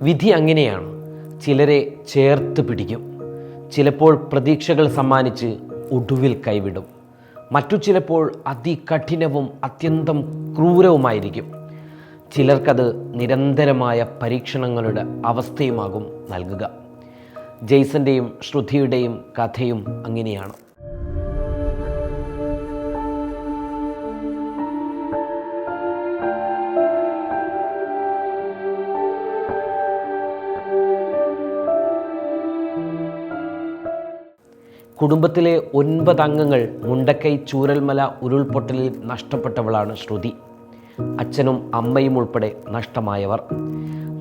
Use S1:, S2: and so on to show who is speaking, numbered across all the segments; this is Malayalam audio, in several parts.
S1: വിധി അങ്ങനെയാണ്. ചിലരെ ചേർത്ത് പിടിക്കും. ചിലപ്പോൾ പ്രതീക്ഷകൾ സമ്മാനിച്ച് ഒടുവിൽ കൈവിടും. മറ്റു ചിലപ്പോൾ അതികഠിനവും അത്യന്തം ക്രൂരവുമായിരിക്കും. ചിലർക്കത് നിരന്തരമായ പരീക്ഷണങ്ങളുടെ അവസ്ഥയുമാകും നൽകുക. ജെയ്സൻ്റെയും ശ്രുതിയുടെയും കഥയും അങ്ങനെയാണ്. കുടുംബത്തിലെ 9 അംഗങ്ങൾ മുണ്ടക്കൈ ചൂരൽമല ഉരുൾപൊട്ടലിൽ നഷ്ടപ്പെട്ടവളാണ് ശ്രുതി. അച്ഛനും അമ്മയും ഉൾപ്പെടെ നഷ്ടമായവർ.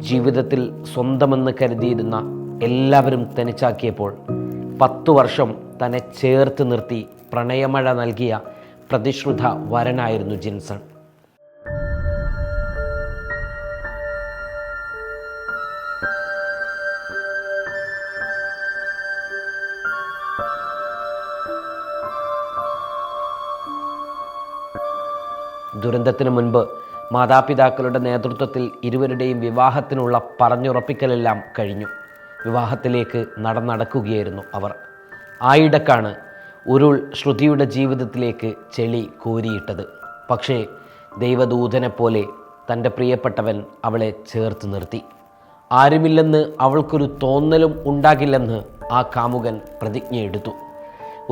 S1: ജീവിതത്തിൽ സ്വന്തമെന്ന് കരുതിയിരുന്ന എല്ലാവരും തനിച്ചാക്കിയപ്പോൾ 10 വർഷം തന്നെ ചേർത്ത് നിർത്തി പ്രണയമഴ നൽകിയ പ്രതിശ്രുത വരനായിരുന്നു ജിൻസൺ. ദുരന്തത്തിനു മുൻപ് മാതാപിതാക്കളുടെ നേതൃത്വത്തിൽ ഇരുവരുടെയും വിവാഹത്തിനുള്ള പറഞ്ഞുറപ്പിക്കലെല്ലാം കഴിഞ്ഞു. വിവാഹത്തിലേക്ക് നടക്കുകയായിരുന്നു അവർ. ആയിടക്കാണ് ഉരുൾ ശ്രുതിയുടെ ജീവിതത്തിലേക്ക് ചെളി കോരിയിട്ടത്. പക്ഷേ ദൈവദൂതനെപ്പോലെ തൻ്റെ പ്രിയപ്പെട്ടവൻ അവളെ ചേർത്ത് നിർത്തി. ആരുമില്ലെന്ന് അവൾക്കൊരു തോന്നലും ഉണ്ടാകില്ലെന്ന് ആ കാമുകൻ പ്രതിജ്ഞയെടുത്തു.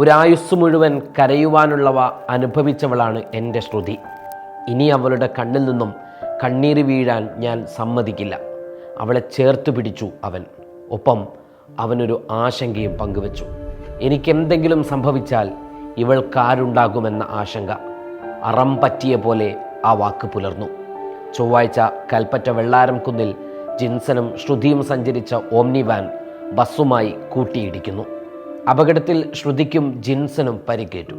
S1: ഒരായുസ് മുഴുവൻ കരയുവാനുള്ളവ അനുഭവിച്ചവളാണ് എൻ്റെ ശ്രുതി. ഇനി അവളുടെ കണ്ണിൽ നിന്നും കണ്ണീര് വീഴാൻ ഞാൻ സമ്മതിക്കില്ല. അവളെ ചേർത്ത് പിടിച്ചു അവൻ. ഒപ്പം അവനൊരു ആശങ്കയും പങ്കുവച്ചു. എനിക്കെന്തെങ്കിലും സംഭവിച്ചാൽ ഇവൾക്കാരുണ്ടാകുമെന്ന ആശങ്ക. അറം പറ്റിയ പോലെ ആ വാക്ക് പുലർന്നു. ചൊവ്വാഴ്ച കൽപ്പറ്റ വെള്ളാരം കുന്നിൽ ജിൻസനും ശ്രുതിയും സഞ്ചരിച്ച ഓമ്നി വാൻ ബസ്സുമായി കൂട്ടിയിടിക്കുന്നു. അപകടത്തിൽ ശ്രുതിക്കും ജിൻസനും പരിക്കേറ്റു.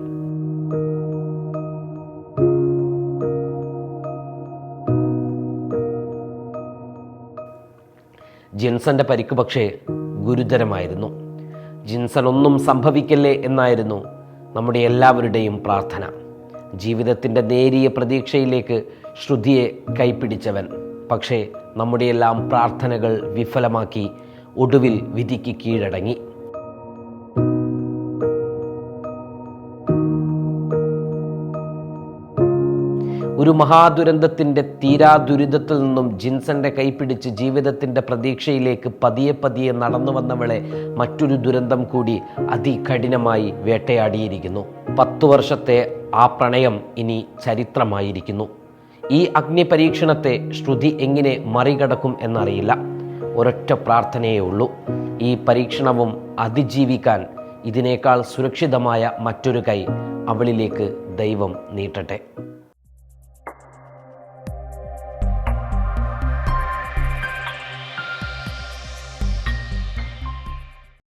S1: ജിൻസന്റെ പരിക്ക് പക്ഷേ ഗുരുതരമായിരുന്നു. ജിൻസൺ ഒന്നും സംഭവിക്കല്ലേ എന്നായിരുന്നു നമ്മുടെ എല്ലാവരുടെയും പ്രാർത്ഥന. ജീവിതത്തിൻ്റെ നേരിയ പ്രതീക്ഷയിലേക്ക് ശ്രുതിയെ കൈപ്പിടിച്ചവൻ പക്ഷേ നമ്മുടെയെല്ലാം പ്രാർത്ഥനകൾ വിഫലമാക്കി ഒടുവിൽ വിധിക്ക് കീഴടങ്ങി. ഒരു മഹാദുരന്തത്തിൻ്റെ തീരാദുരിതത്തിൽ നിന്നും ജിൻസന്റെ കൈപ്പിടിച്ച് ജീവിതത്തിൻ്റെ പ്രതീക്ഷയിലേക്ക് പതിയെ നടന്നു വന്നവളെ മറ്റൊരു ദുരന്തം കൂടി അതികഠിനമായി വേട്ടയാടിയിരിക്കുന്നു. 10 വർഷത്തെ ആ പ്രണയം ഇനി ചരിത്രമായിരിക്കുന്നു. ഈ അഗ്നി പരീക്ഷണത്തെ ശ്രുതി എങ്ങനെ മറികടക്കും എന്നറിയില്ല. ഒരൊറ്റ പ്രാർത്ഥനയേ ഉള്ളൂ. ഈ പരീക്ഷണവും അതിജീവിക്കാൻ ഇതിനേക്കാൾ സുരക്ഷിതമായ മറ്റൊരു കൈ അവളിലേക്ക് ദൈവം നീട്ടട്ടെ.